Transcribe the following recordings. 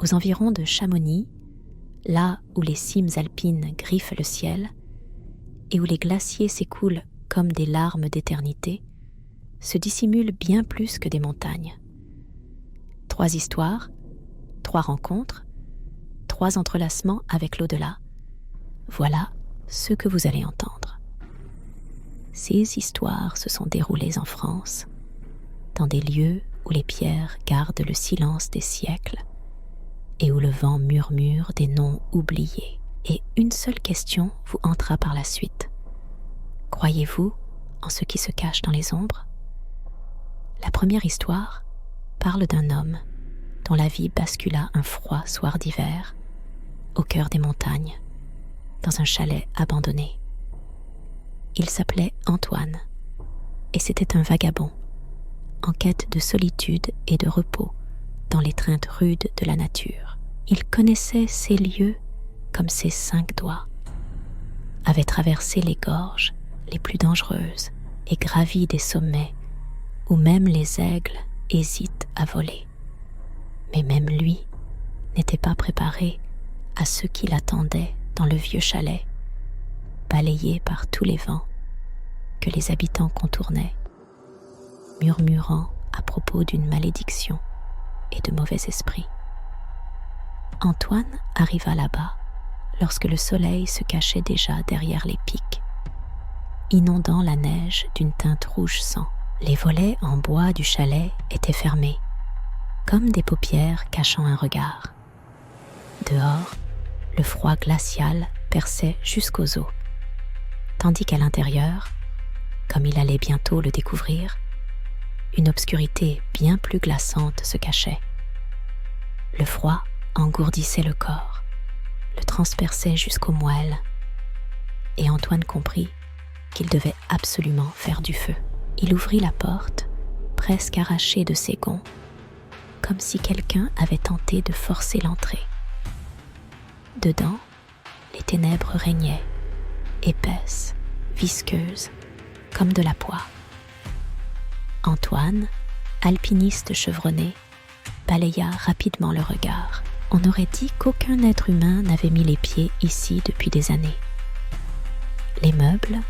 aux environs de Chamonix, là où les cimes alpines griffent le ciel et où les glaciers s'écoulent comme des larmes d'éternité, se dissimulent bien plus que des montagnes. 3 histoires, 3 rencontres, 3 entrelacements avec l'au-delà. Voilà ce que vous allez entendre. Ces histoires se sont déroulées en France, dans des lieux où les pierres gardent le silence des siècles et où le vent murmure des noms oubliés. Et une seule question vous hantera par la suite. Croyez-vous en ce qui se cache dans les ombres ? La première histoire parle d'un homme dont la vie bascula un froid soir d'hiver, au cœur des montagnes, dans un chalet abandonné. Il s'appelait Antoine, et c'était un vagabond, en quête de solitude et de repos dans l'étreinte rude de la nature. Il connaissait ces lieux comme ses 5 doigts, avait traversé les gorges les plus dangereuses et gravi des sommets où même les aigles hésitent à voler. Mais même lui n'était pas préparé à ce qui l'attendait dans le vieux chalet, balayé par tous les vents que les habitants contournaient, murmurant à propos d'une malédiction et de mauvais esprits. Antoine arriva là-bas lorsque le soleil se cachait déjà derrière les pics, inondant la neige d'une teinte rouge sang. Les volets en bois du chalet étaient fermés, comme des paupières cachant un regard. Dehors, le froid glacial perçait jusqu'aux os, tandis qu'à l'intérieur, comme il allait bientôt le découvrir, une obscurité bien plus glaçante se cachait. Le froid engourdissait le corps, le transperçait jusqu'aux moelles, et Antoine comprit qu'il devait absolument faire du feu. Il ouvrit la porte, presque arrachée de ses gonds, comme si quelqu'un avait tenté de forcer l'entrée. Dedans, les ténèbres régnaient, épaisses, visqueuses, comme de la poix. Antoine, alpiniste chevronné, balaya rapidement le regard. On aurait dit qu'aucun être humain n'avait mis les pieds ici depuis des années. Les meubles,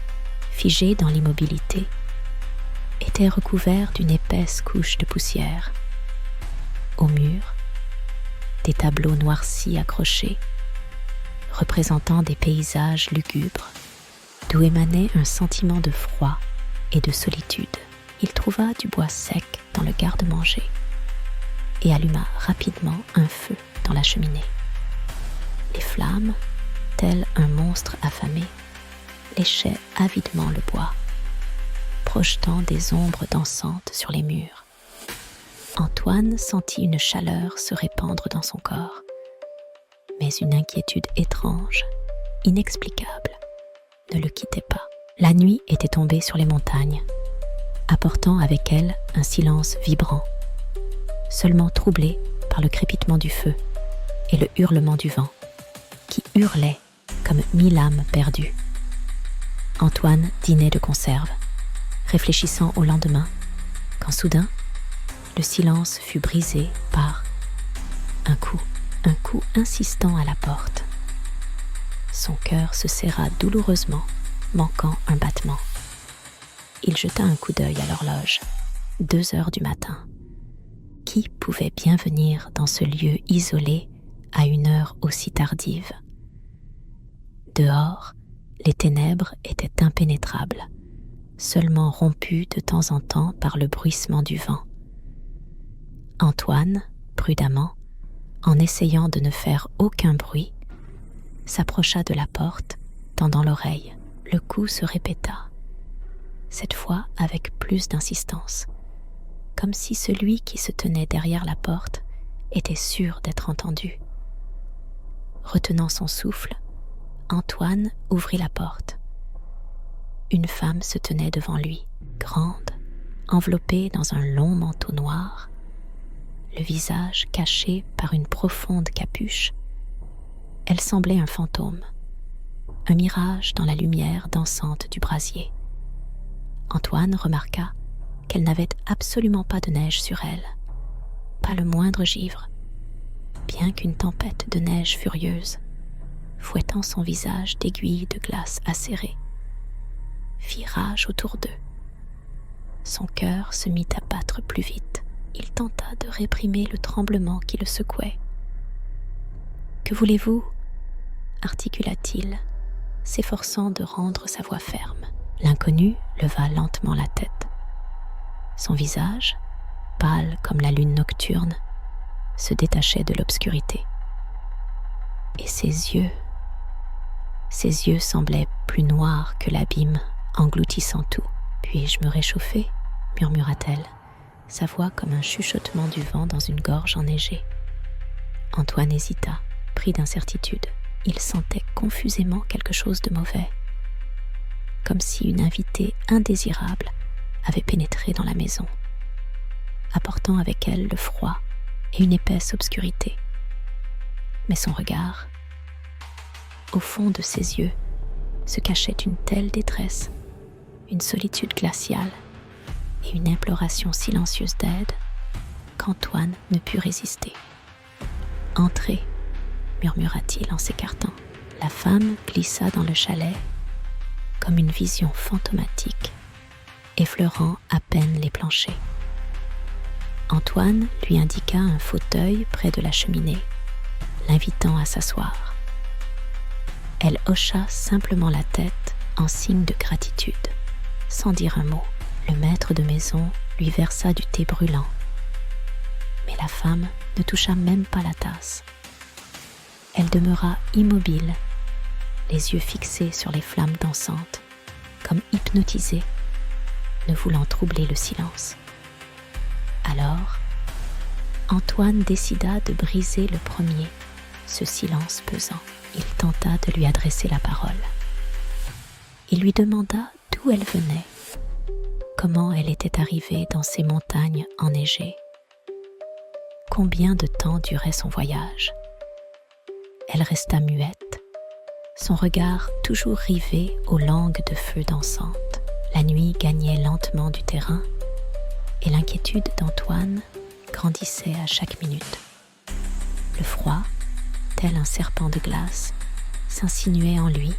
figés dans l'immobilité, étaient recouverts d'une épaisse couche de poussière. Au mur, des tableaux noircis accrochés, représentant des paysages lugubres, d'où émanait un sentiment de froid et de solitude. Il trouva du bois sec dans le garde-manger et alluma rapidement un feu dans la cheminée. Les flammes, tel un monstre affamé, léchaient avidement le bois, projetant des ombres dansantes sur les murs. Antoine sentit une chaleur se répandre dans son corps, mais une inquiétude étrange, inexplicable, ne le quittait pas. La nuit était tombée sur les montagnes, apportant avec elle un silence vibrant, seulement troublé par le crépitement du feu et le hurlement du vent, qui hurlait comme 1000 âmes perdues. Antoine dînait de conserve, réfléchissant au lendemain, quand soudain, le silence fut brisé par un coup insistant à la porte. Son cœur se serra douloureusement, manquant un battement. Il jeta un coup d'œil à l'horloge. 2 heures du matin. Qui pouvait bien venir dans ce lieu isolé à une heure aussi tardive? Dehors, les ténèbres étaient impénétrables, seulement rompues de temps en temps par le bruissement du vent. Antoine, prudemment, en essayant de ne faire aucun bruit, s'approcha de la porte, tendant l'oreille. Le coup se répéta, cette fois avec plus d'insistance, comme si celui qui se tenait derrière la porte était sûr d'être entendu. Retenant son souffle, Antoine ouvrit la porte. Une femme se tenait devant lui, grande, enveloppée dans un long manteau noir, le visage caché par une profonde capuche. Elle semblait un fantôme, un mirage dans la lumière dansante du brasier. Antoine remarqua qu'elle n'avait absolument pas de neige sur elle, pas le moindre givre. bien qu'une tempête de neige furieuse, fouettant son visage d'aiguilles de glace acérées, fit rage autour d'eux. Son cœur se mit à battre plus vite. Il tenta de réprimer le tremblement qui le secouait. « Que voulez-vous » articula-t-il, s'efforçant de rendre sa voix ferme. L'inconnu leva lentement la tête. Son visage, pâle comme la lune nocturne, se détachait de l'obscurité. Et ses yeux semblaient plus noirs que l'abîme, engloutissant tout. « Puis-je me réchauffer » murmura-t-elle, sa voix comme un chuchotement du vent dans une gorge enneigée. Antoine hésita, pris d'incertitude. Il sentait confusément quelque chose de mauvais, comme si une invitée indésirable avait pénétré dans la maison, apportant avec elle le froid et une épaisse obscurité. Mais son regard, au fond de ses yeux, se cachait une telle détresse, une solitude glaciale et une imploration silencieuse d'aide qu'Antoine ne put résister. « Entrez » murmura-t-il en s'écartant. La femme glissa dans le chalet comme une vision fantomatique, effleurant à peine les planchers. Antoine lui indiqua un fauteuil près de la cheminée, l'invitant à s'asseoir. Elle hocha simplement la tête en signe de gratitude. Sans dire un mot, le maître de maison lui versa du thé brûlant. Mais la femme ne toucha même pas la tasse. Elle demeura immobile, les yeux fixés sur les flammes dansantes, comme hypnotisée, ne voulant troubler le silence. Alors, Antoine décida de briser le premier, ce silence pesant. Il tenta de lui adresser la parole. Il lui demanda d'où elle venait, comment elle était arrivée dans ces montagnes enneigées, combien de temps durait son voyage. Elle resta muette, son regard toujours rivé aux langues de feu dansantes. La nuit gagnait lentement du terrain et l'inquiétude d'Antoine grandissait à chaque minute. Le froid, tel un serpent de glace, s'insinuait en lui,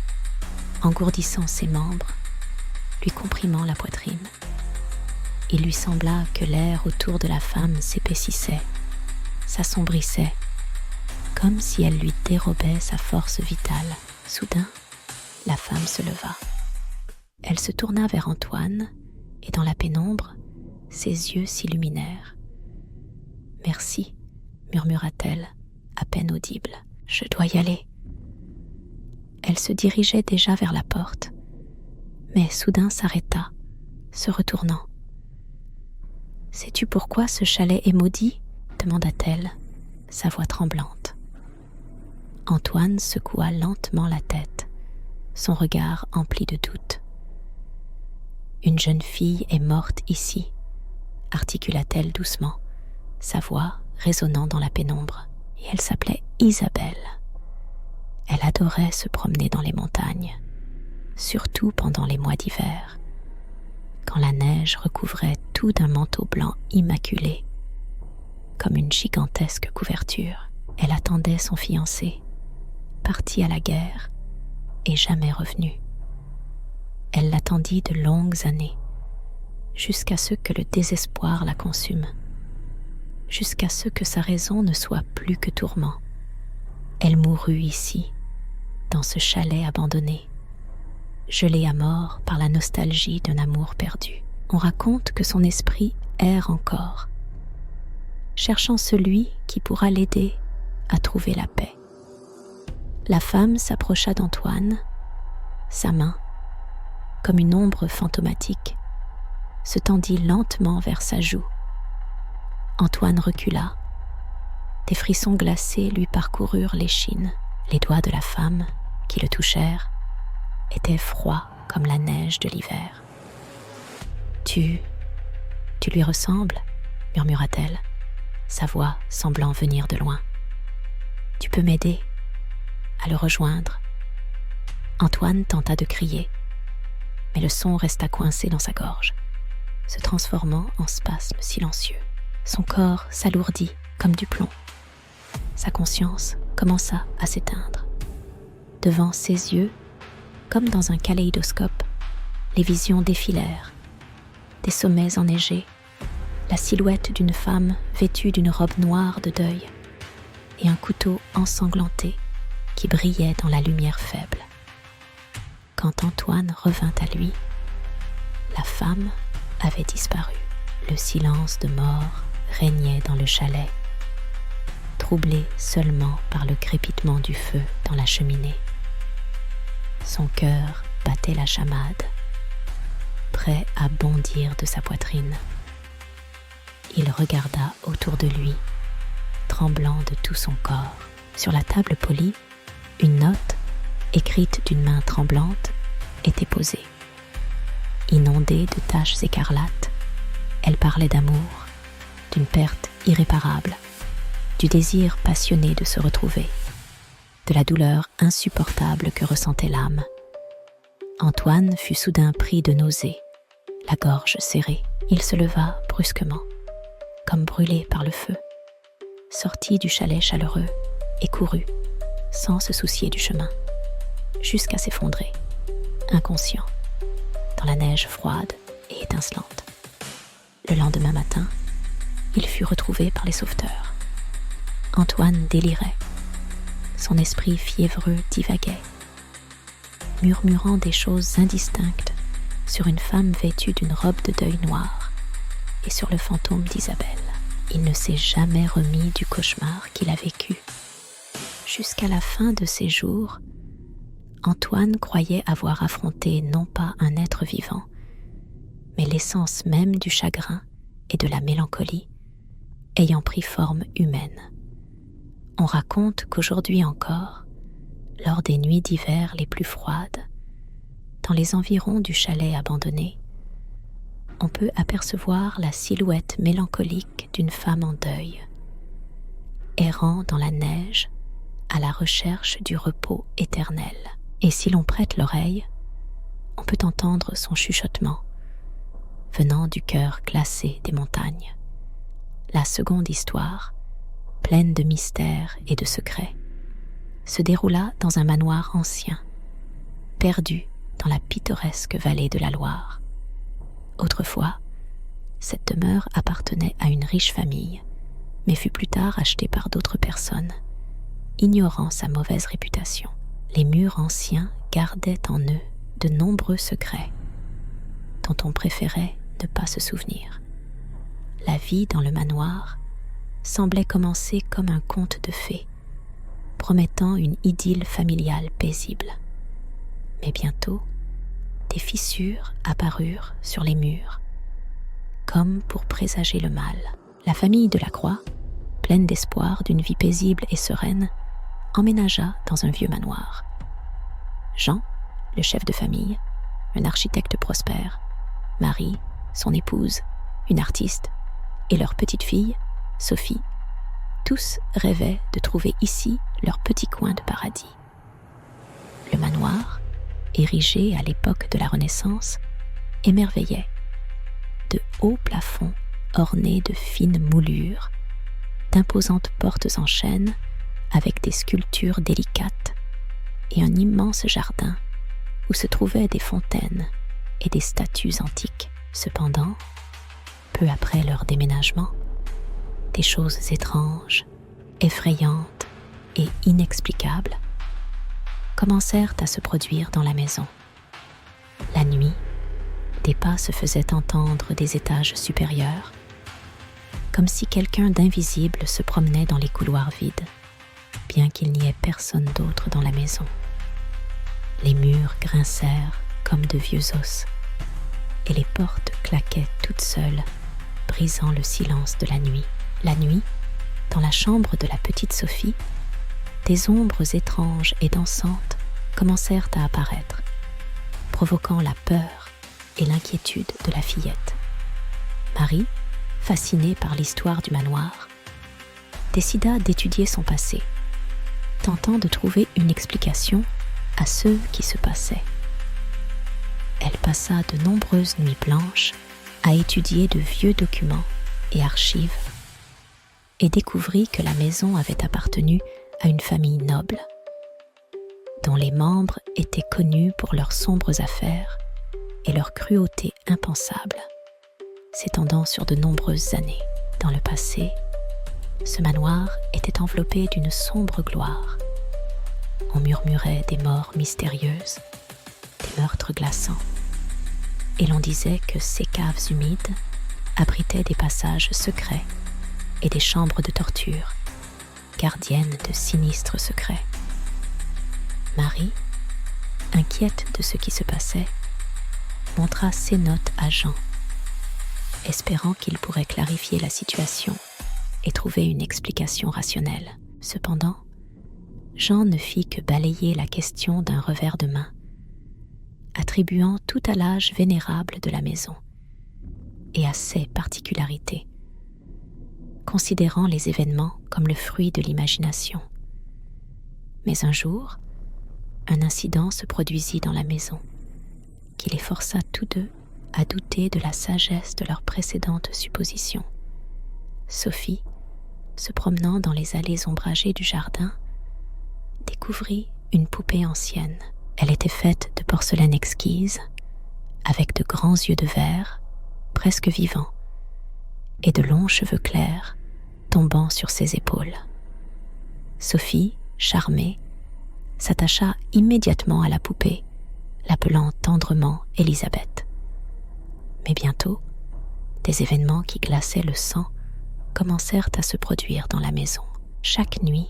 engourdissant ses membres, lui comprimant la poitrine. Il lui sembla que l'air autour de la femme s'épaississait, s'assombrissait, comme si elle lui dérobait sa force vitale. Soudain, la femme se leva. Elle se tourna vers Antoine, et dans la pénombre, ses yeux s'illuminèrent. « Merci » murmura-t-elle, à peine audible. « Je dois y aller. » Elle se dirigeait déjà vers la porte, mais soudain s'arrêta, se retournant. « Sais-tu pourquoi ce chalet est maudit ?» demanda-t-elle, sa voix tremblante. Antoine secoua lentement la tête, son regard empli de doute. « Une jeune fille est morte ici » articula-t-elle doucement, sa voix résonnant dans la pénombre. Et elle s'appelait Isabelle. Elle adorait se promener dans les montagnes, surtout pendant les mois d'hiver, quand la neige recouvrait tout d'un manteau blanc immaculé, comme une gigantesque couverture. Elle attendait son fiancé, parti à la guerre et jamais revenu. Elle l'attendit de longues années, jusqu'à ce que le désespoir la consume, jusqu'à ce que sa raison ne soit plus que tourment. Elle mourut ici, dans ce chalet abandonné, gelée à mort par la nostalgie d'un amour perdu. On raconte que son esprit erre encore, cherchant celui qui pourra l'aider à trouver la paix. La femme s'approcha d'Antoine, sa main, comme une ombre fantomatique, se tendit lentement vers sa joue. Antoine recula. Des frissons glacés lui parcoururent l'échine. Les doigts de la femme, qui le touchèrent, étaient froids comme la neige de l'hiver. « Tu lui ressembles » murmura-t-elle, sa voix semblant venir de loin. « Tu peux m'aider à le rejoindre ?» Antoine tenta de crier, mais le son resta coincé dans sa gorge, se transformant en spasme silencieux. Son corps s'alourdit comme du plomb. sa conscience commença à s'éteindre. Devant ses yeux, comme dans un kaléidoscope, les visions défilèrent. Des sommets enneigés, la silhouette d'une femme vêtue d'une robe noire de deuil et un couteau ensanglanté qui brillait dans la lumière faible. Quand Antoine revint à lui, la femme avait disparu. Le silence de mort régnait dans le chalet, troublé seulement par le crépitement du feu dans la cheminée. Son cœur battait la chamade, prêt à bondir de sa poitrine. Il regarda autour de lui, tremblant de tout son corps. Sur la table polie, une note, écrite d'une main tremblante, était posée. Inondée de taches écarlates, elle parlait d'amour, d'une perte irréparable, du désir passionné de se retrouver, de la douleur insupportable que ressentait l'âme. Antoine fut soudain pris de nausées, la gorge serrée. Il se leva brusquement, comme brûlé par le feu, sortit du chalet chaleureux et courut, sans se soucier du chemin, jusqu'à s'effondrer, inconscient, dans la neige froide et étincelante. Le lendemain matin, il fut retrouvé par les sauveteurs. Antoine délirait. Son esprit fiévreux divaguait, murmurant des choses indistinctes sur une femme vêtue d'une robe de deuil noire et sur le fantôme d'Isabelle. Il ne s'est jamais remis du cauchemar qu'il a vécu. Jusqu'à la fin de ses jours, Antoine croyait avoir affronté non pas un être vivant, mais l'essence même du chagrin et de la mélancolie, ayant pris forme humaine. On raconte qu'aujourd'hui encore, lors des nuits d'hiver les plus froides, dans les environs du chalet abandonné, on peut apercevoir la silhouette mélancolique d'une femme en deuil, errant dans la neige à la recherche du repos éternel. Et si l'on prête l'oreille, on peut entendre son chuchotement, venant du cœur glacé des montagnes. La seconde histoire, pleine de mystères et de secrets, se déroula dans un manoir ancien, perdu dans la pittoresque vallée de la Loire. Autrefois, cette demeure appartenait à une riche famille, mais fut plus tard achetée par d'autres personnes, ignorant sa mauvaise réputation. Les murs anciens gardaient en eux de nombreux secrets dont on préférait ne pas se souvenir. La vie dans le manoir semblait commencer comme un conte de fées, promettant une idylle familiale paisible. Mais bientôt, des fissures apparurent sur les murs, comme pour présager le mal. La famille de Lacroix, pleine d'espoir d'une vie paisible et sereine, emménagea dans un vieux manoir. Jean, le chef de famille, un architecte prospère, Marie, son épouse, une artiste, et leur petite fille, Sophie, tous rêvaient de trouver ici leur petit coin de paradis. Le manoir, érigé à l'époque de la Renaissance, émerveillait. De hauts plafonds ornés de fines moulures, d'imposantes portes en chêne avec des sculptures délicates et un immense jardin où se trouvaient des fontaines et des statues antiques. Cependant, peu après leur déménagement, des choses étranges, effrayantes et inexplicables commencèrent à se produire dans la maison. La nuit, des pas se faisaient entendre des étages supérieurs, comme si quelqu'un d'invisible se promenait dans les couloirs vides, bien qu'il n'y ait personne d'autre dans la maison. Les murs grincèrent comme de vieux os, et les portes claquaient toutes seules, brisant le silence de la nuit. La nuit, dans la chambre de la petite Sophie, des ombres étranges et dansantes commencèrent à apparaître, provoquant la peur et l'inquiétude de la fillette. Marie, fascinée par l'histoire du manoir, décida d'étudier son passé, tentant de trouver une explication à ce qui se passait. Elle passa de nombreuses nuits blanches à étudier de vieux documents et archives, et découvrit que la maison avait appartenu à une famille noble, dont les membres étaient connus pour leurs sombres affaires et leur cruauté impensable, s'étendant sur de nombreuses années. Dans le passé, ce manoir était enveloppé d'une sombre gloire. On murmurait des morts mystérieuses, des meurtres glaçants, et l'on disait que ces caves humides abritaient des passages secrets et des chambres de torture, gardiennes de sinistres secrets. Marie, inquiète de ce qui se passait, montra ses notes à Jean, espérant qu'il pourrait clarifier la situation et trouver une explication rationnelle. Cependant, Jean ne fit que balayer la question d'un revers de main, attribuant tout à l'âge vénérable de la maison et à ses particularités, considérant les événements comme le fruit de l'imagination. Mais un jour, un incident se produisit dans la maison qui les força tous deux à douter de la sagesse de leurs précédentes suppositions. Sophie, se promenant dans les allées ombragées du jardin, découvrit une poupée ancienne. Elle était faite de porcelaine exquise, avec de grands yeux de verre, presque vivants, et de longs cheveux clairs tombant sur ses épaules. Sophie, charmée, s'attacha immédiatement à la poupée, l'appelant tendrement Élisabeth. Mais bientôt, des événements qui glaçaient le sang commencèrent à se produire dans la maison. Chaque nuit,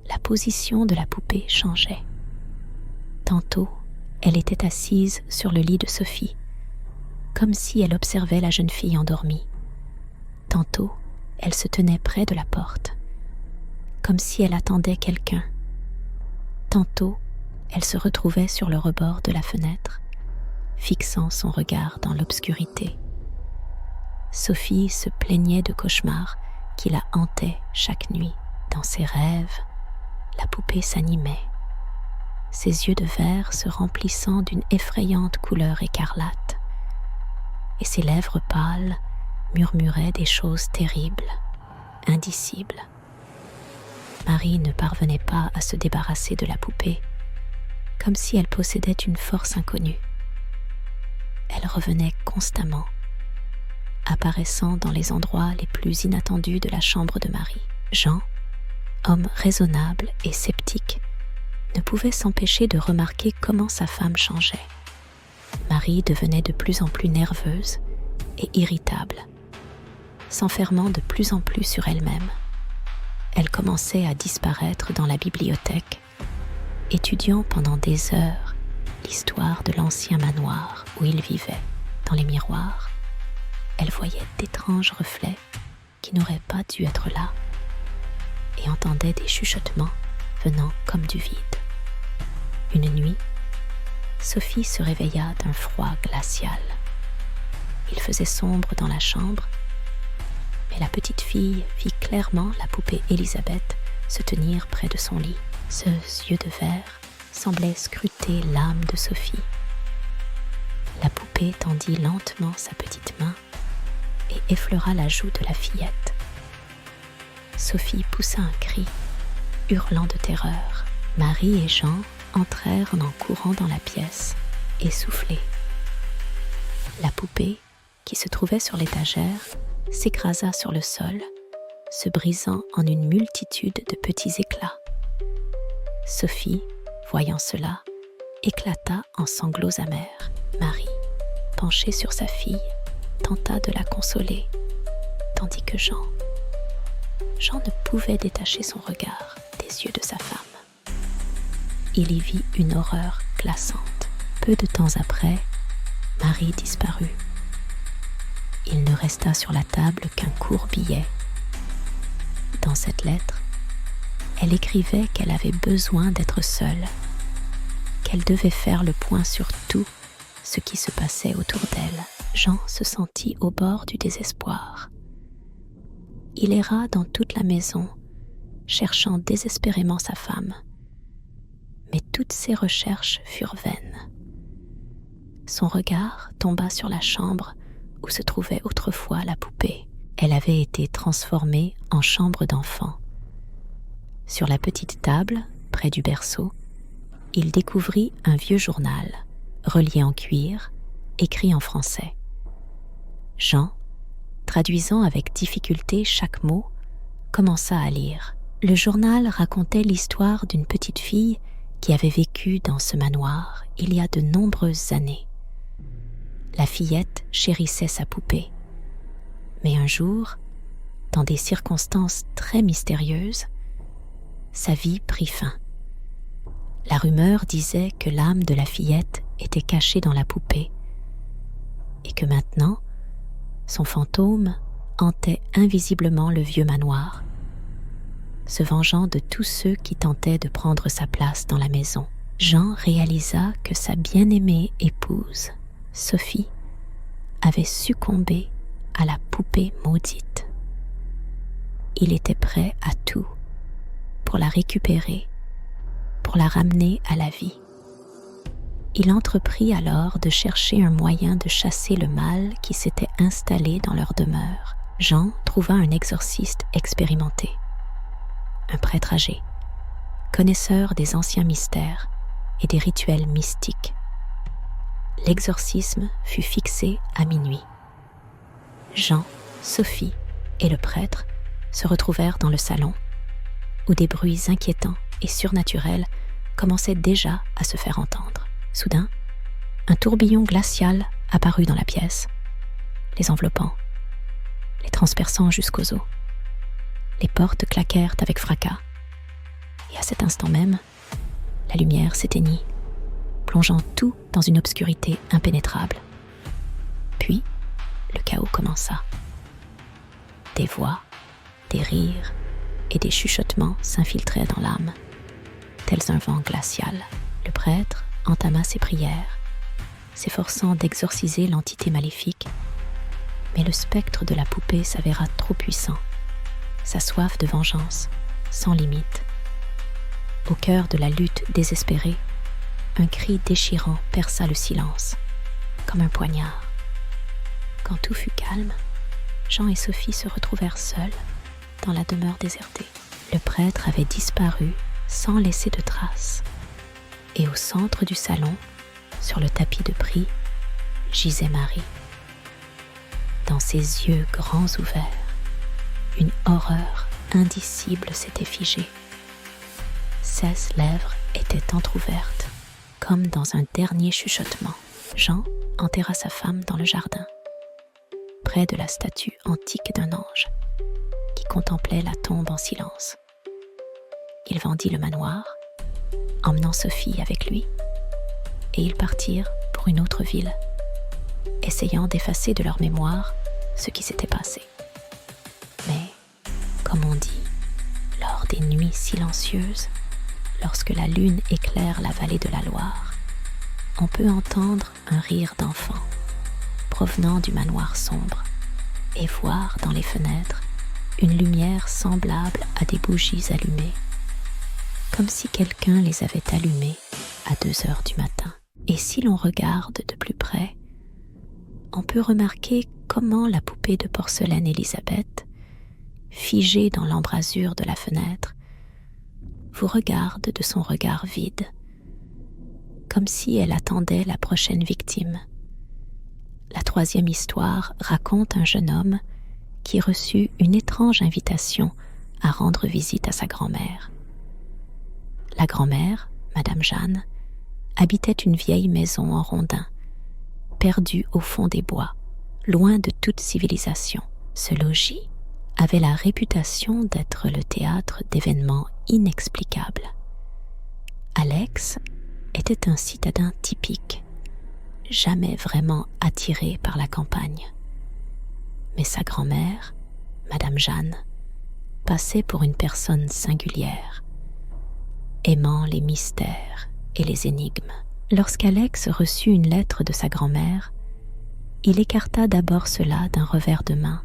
la position de la poupée changeait. Tantôt, elle était assise sur le lit de Sophie, comme si elle observait la jeune fille endormie. Tantôt, elle se tenait près de la porte, comme si elle attendait quelqu'un. Tantôt, elle se retrouvait sur le rebord de la fenêtre, fixant son regard dans l'obscurité. Sophie se plaignait de cauchemars qui la hantaient chaque nuit. Dans ses rêves, la poupée s'animait, ses yeux de verre se remplissant d'une effrayante couleur écarlate, et ses lèvres pâles murmuraient des choses terribles, indicibles. Marie ne parvenait pas à se débarrasser de la poupée, comme si elle possédait une force inconnue. Elle revenait constamment, apparaissant dans les endroits les plus inattendus de la chambre de Marie. Jean, homme raisonnable et sceptique, ne pouvait s'empêcher de remarquer comment sa femme changeait. Marie devenait de plus en plus nerveuse et irritable, s'enfermant de plus en plus sur elle-même. Elle commençait à disparaître dans la bibliothèque, étudiant pendant des heures l'histoire de l'ancien manoir où il vivait. Dans les miroirs, elle voyait d'étranges reflets qui n'auraient pas dû être là et entendait des chuchotements venant comme du vide. Une nuit, Sophie se réveilla d'un froid glacial. Il faisait sombre dans la chambre, mais la petite fille vit clairement la poupée Élisabeth se tenir près de son lit. Ses yeux de verre semblaient scruter l'âme de Sophie. La poupée tendit lentement sa petite main et effleura la joue de la fillette. Sophie poussa un cri, hurlant de terreur. Marie et Jean entrèrent en courant dans la pièce, essoufflés. La poupée, qui se trouvait sur l'étagère, s'écrasa sur le sol, se brisant en une multitude de petits éclats. Sophie, voyant cela, éclata en sanglots amers. Marie, penchée sur sa fille, tenta de la consoler, tandis que Jean ne pouvait détacher son regard des yeux de sa femme. Il y vit une horreur glaçante. Peu de temps après, Marie disparut. Il ne resta sur la table qu'un court billet. Dans cette lettre, elle écrivait qu'elle avait besoin d'être seule, qu'elle devait faire le point sur tout ce qui se passait autour d'elle. Jean se sentit au bord du désespoir. Il erra dans toute la maison, cherchant désespérément sa femme. Mais toutes ses recherches furent vaines. Son regard tomba sur la chambre où se trouvait autrefois la poupée. Elle avait été transformée en chambre d'enfant. Sur la petite table, près du berceau, il découvrit un vieux journal, relié en cuir, écrit en français. Jean, traduisant avec difficulté chaque mot, commença à lire. Le journal racontait l'histoire d'une petite fille qui avait vécu dans ce manoir il y a de nombreuses années. La fillette chérissait sa poupée. Mais un jour, dans des circonstances très mystérieuses, sa vie prit fin. La rumeur disait que l'âme de la fillette était cachée dans la poupée et que maintenant, son fantôme hantait invisiblement le vieux manoir, se vengeant de tous ceux qui tentaient de prendre sa place dans la maison. Jean réalisa que sa bien-aimée épouse, Sophie, avait succombé à la poupée maudite. Il était prêt à tout pour la récupérer, pour la ramener à la vie. Il entreprit alors de chercher un moyen de chasser le mal qui s'était installé dans leur demeure. Jean trouva un exorciste expérimenté, un prêtre âgé, connaisseur des anciens mystères et des rituels mystiques. L'exorcisme fut fixé à minuit. Jean, Sophie et le prêtre se retrouvèrent dans le salon, où des bruits inquiétants et surnaturels commençaient déjà à se faire entendre. Soudain, un tourbillon glacial apparut dans la pièce, les enveloppant, les transperçant jusqu'aux os. Les portes claquèrent avec fracas, et à cet instant même, la lumière s'éteignit, plongeant tout dans une obscurité impénétrable. Puis, le chaos commença. Des voix, des rires et des chuchotements s'infiltraient dans l'âme, tels un vent glacial. Le prêtre entama ses prières, s'efforçant d'exorciser l'entité maléfique, mais le spectre de la poupée s'avéra trop puissant, sa soif de vengeance sans limite. Au cœur de la lutte désespérée, un cri déchirant perça le silence, comme un poignard. Quand tout fut calme, Jean et Sophie se retrouvèrent seuls dans la demeure désertée. Le prêtre avait disparu sans laisser de traces, et au centre du salon, sur le tapis de prix, gisait Marie. Dans ses yeux grands ouverts, une horreur indicible s'était figée. 16 lèvres étaient entr'ouvertes, comme dans un dernier chuchotement. Jean enterra sa femme dans le jardin, près de la statue antique d'un ange, qui contemplait la tombe en silence. Il vendit le manoir, emmenant Sophie avec lui, et ils partirent pour une autre ville, essayant d'effacer de leur mémoire ce qui s'était passé. Mais, comme on dit, lors des nuits silencieuses, lorsque la lune éclaire la vallée de la Loire, on peut entendre un rire d'enfant provenant du manoir sombre et voir dans les fenêtres une lumière semblable à des bougies allumées, comme si quelqu'un les avait allumées à 2 heures du matin. Et si l'on regarde de plus près, on peut remarquer comment la poupée de porcelaine Élisabeth, figée dans l'embrasure de la fenêtre, vous regarde de son regard vide, comme si elle attendait la prochaine victime. La 3e histoire raconte un jeune homme qui reçut une étrange invitation à rendre visite à sa grand-mère. La grand-mère, Madame Jeanne, habitait une vieille maison en rondin, perdue au fond des bois, loin de toute civilisation. Ce logis avait la réputation d'être le théâtre d'événements inexplicables. Alex était un citadin typique, jamais vraiment attiré par la campagne. Mais sa grand-mère, Madame Jeanne, passait pour une personne singulière, aimant les mystères et les énigmes. Lorsqu'Alex reçut une lettre de sa grand-mère, il écarta d'abord cela d'un revers de main,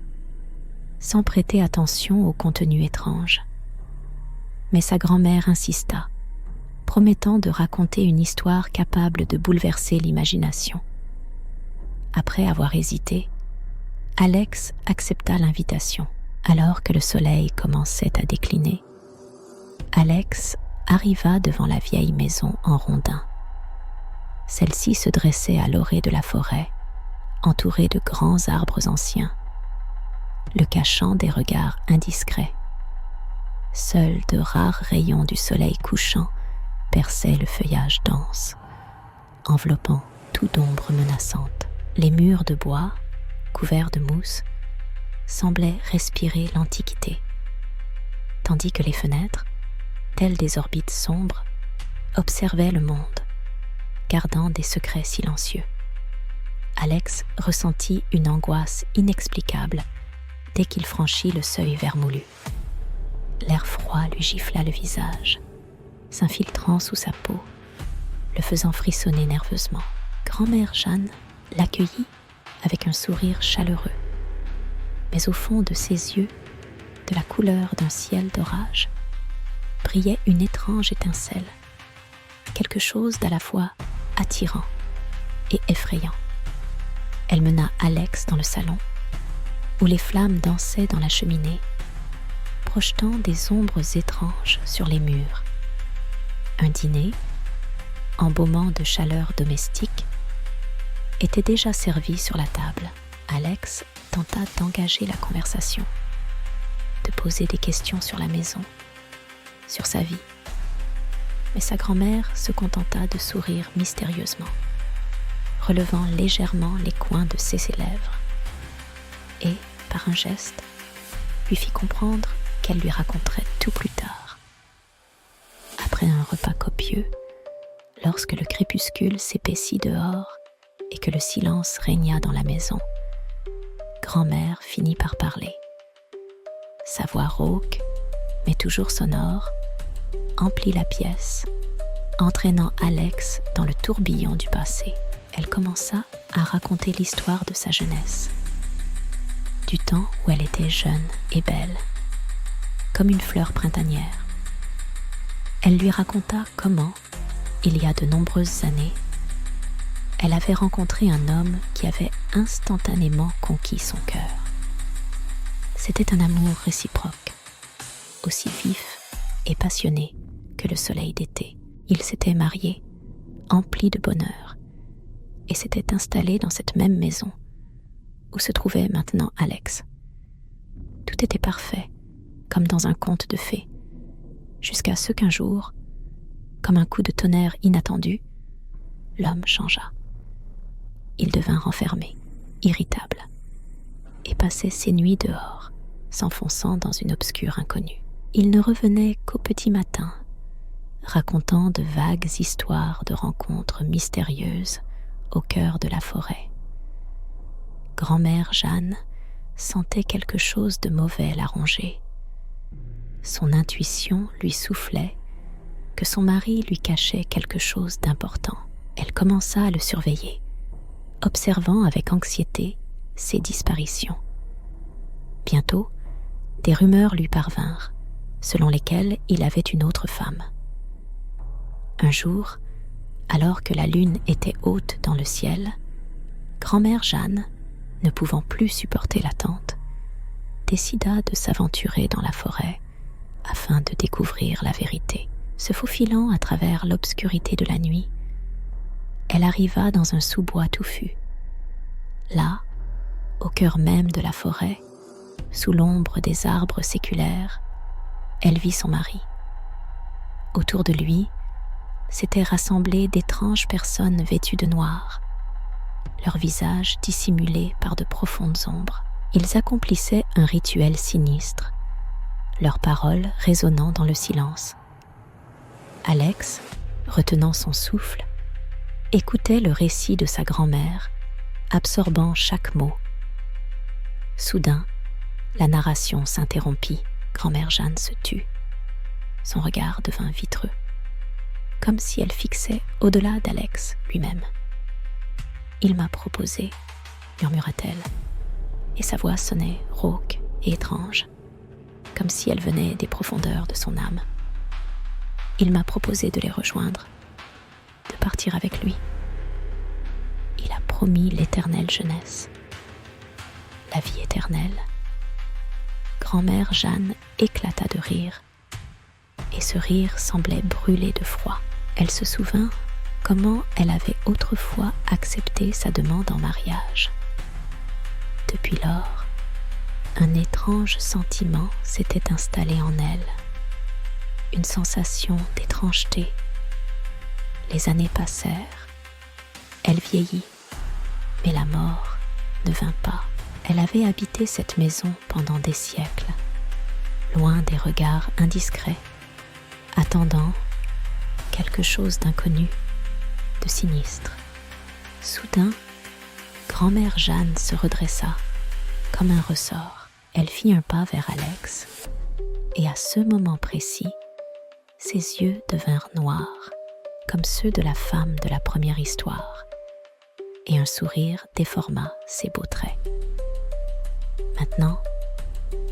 sans prêter attention au contenu étrange. Mais sa grand-mère insista, promettant de raconter une histoire capable de bouleverser l'imagination. Après avoir hésité, Alex accepta l'invitation. Alors que le soleil commençait à décliner, Alex arriva devant la vieille maison en rondin. Celle-ci se dressait à l'orée de la forêt, entourée de grands arbres anciens, le cachant des regards indiscrets. Seuls de rares rayons du soleil couchant perçaient le feuillage dense, enveloppant tout d'ombre menaçante. Les murs de bois, couverts de mousse, semblaient respirer l'Antiquité, tandis que les fenêtres, telles des orbites sombres, observaient le monde, gardant des secrets silencieux. Alex ressentit une angoisse inexplicable dès qu'il franchit le seuil vermoulu. L'air froid lui gifla le visage, s'infiltrant sous sa peau, le faisant frissonner nerveusement. Grand-mère Jeanne l'accueillit avec un sourire chaleureux. Mais au fond de ses yeux, de la couleur d'un ciel d'orage, brillait une étrange étincelle, quelque chose d'à la fois attirant et effrayant. Elle mena Alex dans le salon, où les flammes dansaient dans la cheminée, projetant des ombres étranges sur les murs. Un dîner, embaumant de chaleur domestique, était déjà servi sur la table. Alex tenta d'engager la conversation, de poser des questions sur la maison, sur sa vie. Mais sa grand-mère se contenta de sourire mystérieusement, relevant légèrement les coins de ses lèvres, et, par un geste, lui fit comprendre qu'elle lui raconterait tout plus tard. Après un repas copieux, lorsque le crépuscule s'épaissit dehors et que le silence régna dans la maison, grand-mère finit par parler. Sa voix rauque, mais toujours sonore, emplit la pièce, entraînant Alex dans le tourbillon du passé. Elle commença à raconter l'histoire de sa jeunesse, du temps où elle était jeune et belle, comme une fleur printanière. Elle lui raconta comment, il y a de nombreuses années, elle avait rencontré un homme qui avait instantanément conquis son cœur. C'était un amour réciproque, aussi vif et passionné que le soleil d'été. Ils s'étaient mariés, emplis de bonheur, et s'étaient installés dans cette même maison, où se trouvait maintenant Alex. Tout était parfait, comme dans un conte de fées, jusqu'à ce qu'un jour, comme un coup de tonnerre inattendu, l'homme changea. Il devint renfermé, irritable, et passait ses nuits dehors, s'enfonçant dans une obscure inconnue. Il ne revenait qu'au petit matin, racontant de vagues histoires de rencontres mystérieuses au cœur de la forêt. Grand-mère Jeanne sentait quelque chose de mauvais la ronger. Son intuition lui soufflait que son mari lui cachait quelque chose d'important. Elle commença à le surveiller, observant avec anxiété ses disparitions. Bientôt, des rumeurs lui parvinrent, selon lesquelles il avait une autre femme. Un jour, alors que la lune était haute dans le ciel, grand-mère Jeanne, ne pouvant plus supporter l'attente, décida de s'aventurer dans la forêt afin de découvrir la vérité. Se faufilant à travers l'obscurité de la nuit, elle arriva dans un sous-bois touffu. Là, au cœur même de la forêt, sous l'ombre des arbres séculaires, elle vit son mari. Autour de lui, s'étaient rassemblées d'étranges personnes vêtues de noir, leurs visages dissimulés par de profondes ombres. Ils accomplissaient un rituel sinistre, leurs paroles résonnant dans le silence. Alex, retenant son souffle, écoutait le récit de sa grand-mère, absorbant chaque mot. Soudain, la narration s'interrompit. Grand-mère Jeanne se tut. Son regard devint vitreux, comme si elle fixait au-delà d'Alex lui-même. « Il m'a proposé, » murmura-t-elle, et sa voix sonnait rauque et étrange, comme si elle venait des profondeurs de son âme. « Il m'a proposé de les rejoindre, de partir avec lui. Il a promis l'éternelle jeunesse. la vie éternelle. Grand-mère Jeanne éclata de rire, et ce rire semblait brûler de froid. Elle se souvint comment elle avait autrefois accepté sa demande en mariage. Depuis lors, un étrange sentiment s'était installé en elle, une sensation d'étrangeté. Les années passèrent, elle vieillit, mais la mort ne vint pas. Elle avait habité cette maison pendant des siècles, loin des regards indiscrets, attendant quelque chose d'inconnu, de sinistre. Soudain, grand-mère Jeanne se redressa, comme un ressort. Elle fit un pas vers Alex, et à ce moment précis, ses yeux devinrent noirs, comme ceux de la femme de la première histoire, et un sourire déforma ses beaux traits. Maintenant,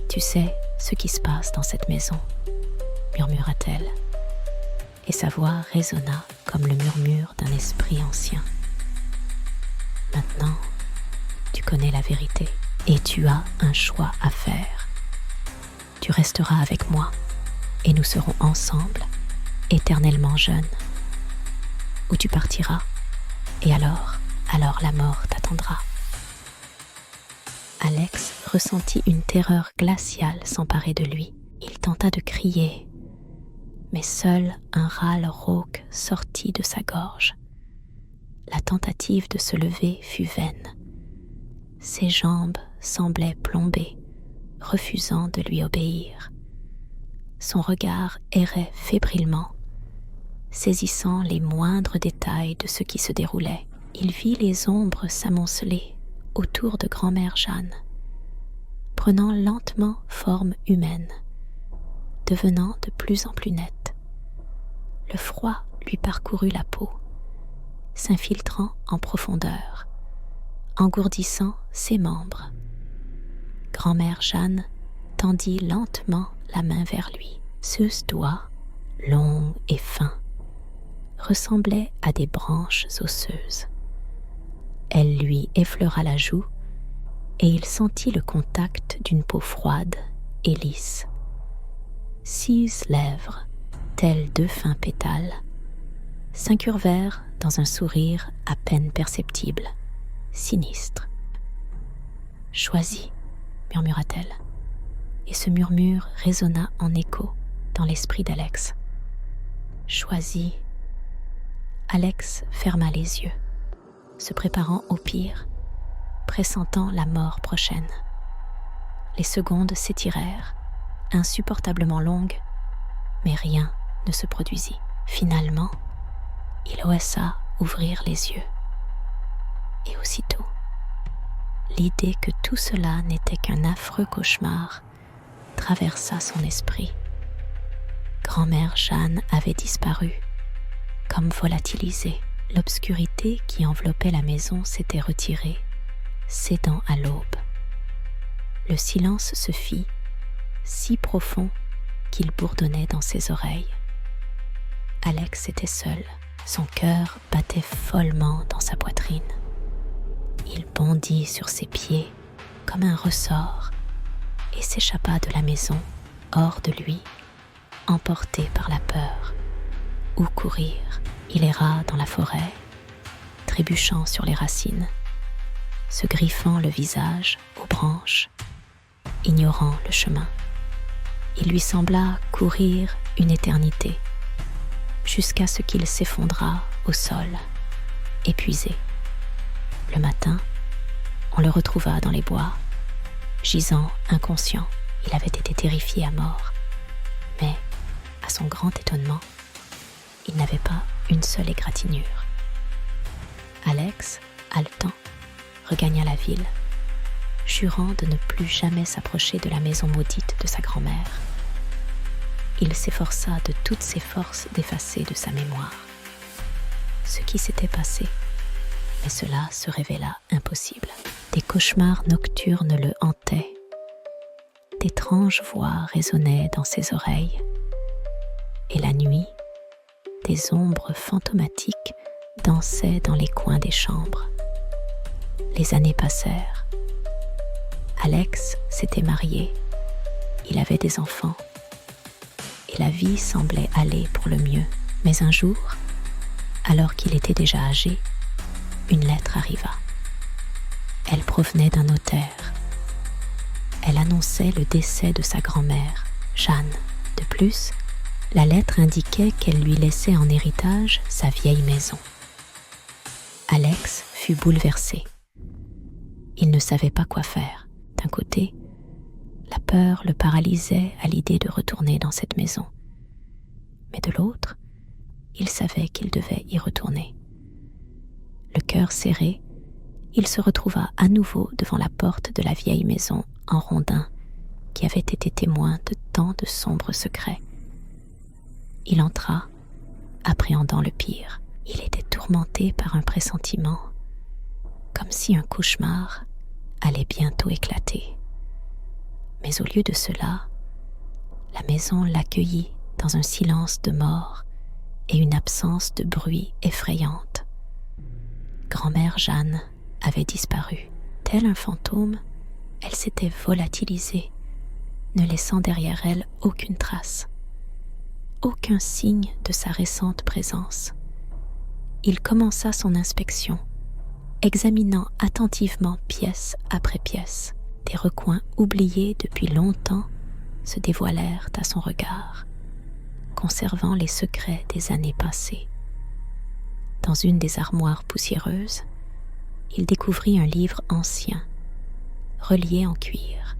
tu sais ce qui se passe dans cette maison, murmura-t-elle, et sa voix résonna comme le murmure d'un esprit ancien. Maintenant, tu connais la vérité, et tu as un choix à faire. Tu resteras avec moi, et nous serons ensemble, éternellement jeunes. Ou tu partiras, et alors la mort t'attendra. Alex ressentit une terreur glaciale s'emparer de lui. Il tenta de crier, mais seul un râle rauque sortit de sa gorge. La tentative de se lever fut vaine. Ses jambes semblaient plombées, refusant de lui obéir. Son regard errait fébrilement, saisissant les moindres détails de ce qui se déroulait. Il vit les ombres s'amonceler autour de grand-mère Jeanne, prenant lentement forme humaine, devenant de plus en plus nette. Le froid lui parcourut la peau, s'infiltrant en profondeur, engourdissant ses membres. Grand-mère Jeanne tendit lentement la main vers lui. Ses doigts, longs et fins, ressemblaient à des branches osseuses. Elle lui effleura la joue et il sentit le contact d'une peau froide et lisse. 6 lèvres, telles 2 fins pétales, s'incurvèrent dans un sourire à peine perceptible, sinistre. « Choisis », murmura-t-elle, et ce murmure résonna en écho dans l'esprit d'Alex. « Choisis ». Alex ferma les yeux, se préparant au pire, pressentant la mort prochaine. Les secondes s'étirèrent, insupportablement longues, mais rien ne se produisit. Finalement, il osa ouvrir les yeux. Et aussitôt, l'idée que tout cela n'était qu'un affreux cauchemar traversa son esprit. Grand-mère Jeanne avait disparu, comme volatilisée. L'obscurité qui enveloppait la maison s'était retirée, cédant à l'aube. Le silence se fit, si profond qu'il bourdonnait dans ses oreilles. Alex était seul, son cœur battait follement dans sa poitrine. Il bondit sur ses pieds comme un ressort et s'échappa de la maison, hors de lui, emporté par la peur. Où courir? Il erra dans la forêt, trébuchant sur les racines, se griffant le visage aux branches, ignorant le chemin. Il lui sembla courir une éternité, jusqu'à ce qu'il s'effondra au sol, épuisé. Le matin, on le retrouva dans les bois, gisant inconscient. Il avait été terrifié à mort, mais, à son grand étonnement, il n'avait pas une seule égratignure. Alex, haletant, regagna la ville, jurant de ne plus jamais s'approcher de la maison maudite de sa grand-mère. Il s'efforça de toutes ses forces d'effacer de sa mémoire ce qui s'était passé, mais cela se révéla impossible. Des cauchemars nocturnes le hantaient. D'étranges voix résonnaient dans ses oreilles, et la nuit, des ombres fantomatiques dansaient dans les coins des chambres. Les années passèrent. Alex s'était marié, il avait des enfants, et la vie semblait aller pour le mieux. Mais un jour, alors qu'il était déjà âgé, une lettre arriva. Elle provenait d'un notaire. Elle annonçait le décès de sa grand-mère, Jeanne. De plus, la lettre indiquait qu'elle lui laissait en héritage sa vieille maison. Alex fut bouleversé. Il ne savait pas quoi faire. D'un côté, la peur le paralysait à l'idée de retourner dans cette maison. Mais de l'autre, il savait qu'il devait y retourner. Le cœur serré, il se retrouva à nouveau devant la porte de la vieille maison en rondin qui avait été témoin de tant de sombres secrets. Il entra, appréhendant le pire. Il était tourmenté par un pressentiment, comme si un cauchemar allait bientôt éclater. Mais au lieu de cela, la maison l'accueillit dans un silence de mort et une absence de bruit effrayante. Grand-mère Jeanne avait disparu. Tel un fantôme, elle s'était volatilisée, ne laissant derrière elle aucune trace, aucun signe de sa récente présence. Il commença son inspection, examinant attentivement pièce après pièce. Des recoins oubliés depuis longtemps se dévoilèrent à son regard, conservant les secrets des années passées. Dans une des armoires poussiéreuses, il découvrit un livre ancien, relié en cuir.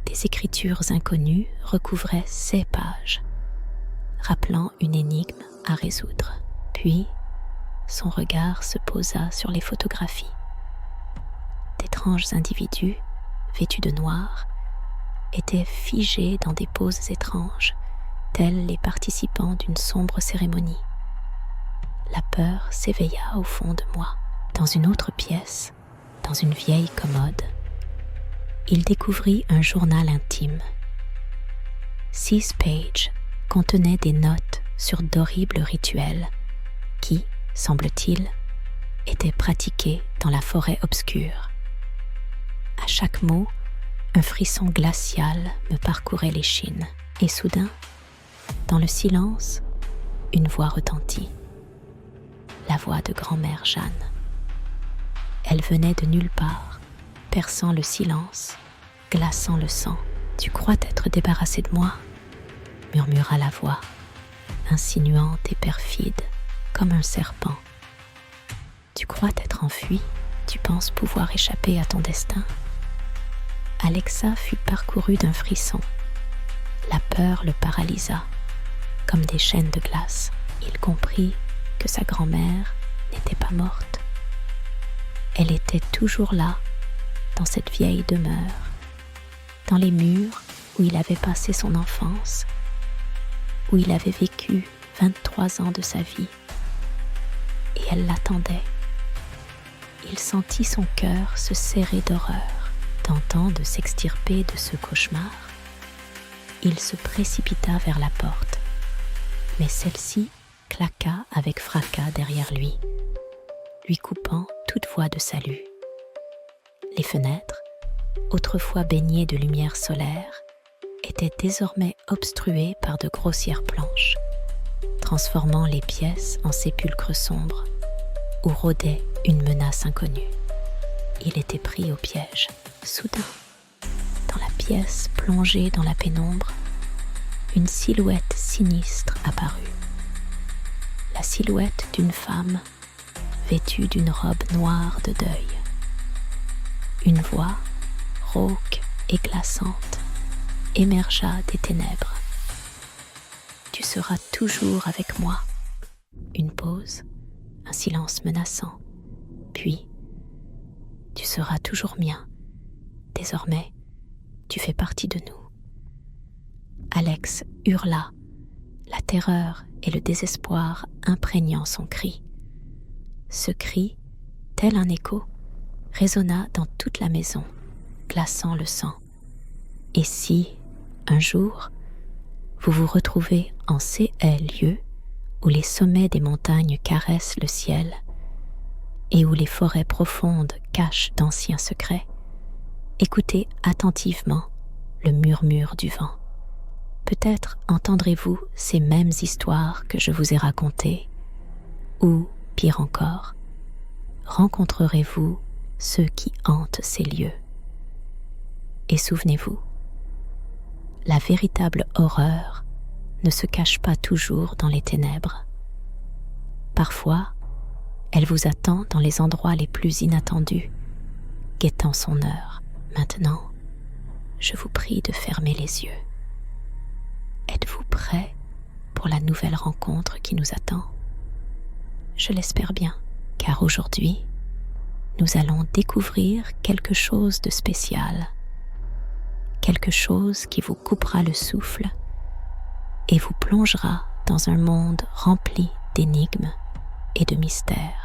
Des écritures inconnues recouvraient 6 pages, rappelant une énigme à résoudre. Puis, son regard se posa sur les photographies. D'étranges individus, vêtus de noir, étaient figés dans des poses étranges, tels les participants d'une sombre cérémonie. La peur s'éveilla au fond de moi. Dans une autre pièce, dans une vieille commode, il découvrit un journal intime. 6 pages contenaient des notes sur d'horribles rituels qui, semble-t-il, étaient pratiqués dans la forêt obscure. À chaque mot, un frisson glacial me parcourait l'échine, et soudain, dans le silence, une voix retentit. La voix de grand-mère Jeanne. Elle venait de nulle part, perçant le silence, glaçant le sang. « Tu crois t'être débarrassé de moi ?» murmura la voix, insinuante et perfide, comme un serpent. « Tu crois t'être enfui ? Tu penses pouvoir échapper à ton destin ?» Alexa fut parcouru d'un frisson. La peur le paralysa, comme des chaînes de glace. Il comprit que sa grand-mère n'était pas morte. Elle était toujours là, dans cette vieille demeure, dans les murs où il avait passé son enfance, où il avait vécu 23 ans de sa vie. Et elle l'attendait. Il sentit son cœur se serrer d'horreur, tentant de s'extirper de ce cauchemar. Il se précipita vers la porte, mais celle-ci claqua avec fracas derrière lui coupant toute voie de salut. Les fenêtres, autrefois baignées de lumière solaire, étaient désormais obstruées par de grossières planches, transformant les pièces en sépulcres sombres où rôdait une menace inconnue. Il était pris au piège. Soudain, dans la pièce plongée dans la pénombre, une silhouette sinistre apparut. La silhouette d'une femme vêtue d'une robe noire de deuil. Une voix, rauque et glaçante, émergea des ténèbres. « Tu seras toujours avec moi. » Une pause, un silence menaçant. Puis, « Tu seras toujours mien. Désormais, tu fais partie de nous. » Alex hurla, la terreur et le désespoir imprégnant son cri. Ce cri, tel un écho, résonna dans toute la maison, glaçant le sang. Et si, un jour, vous vous retrouvez en ces lieux où les sommets des montagnes caressent le ciel et où les forêts profondes cachent d'anciens secrets, Écoutez attentivement le murmure du vent. Peut-être entendrez-vous ces mêmes histoires que je vous ai racontées, ou, pire encore, rencontrerez-vous ceux qui hantent ces lieux. Et souvenez-vous, la véritable horreur ne se cache pas toujours dans les ténèbres. Parfois, elle vous attend dans les endroits les plus inattendus, guettant son heure. Maintenant, je vous prie de fermer les yeux. Êtes-vous prêts pour la nouvelle rencontre qui nous attend? Je l'espère bien, car aujourd'hui, nous allons découvrir quelque chose de spécial, quelque chose qui vous coupera le souffle et vous plongera dans un monde rempli d'énigmes et de mystères.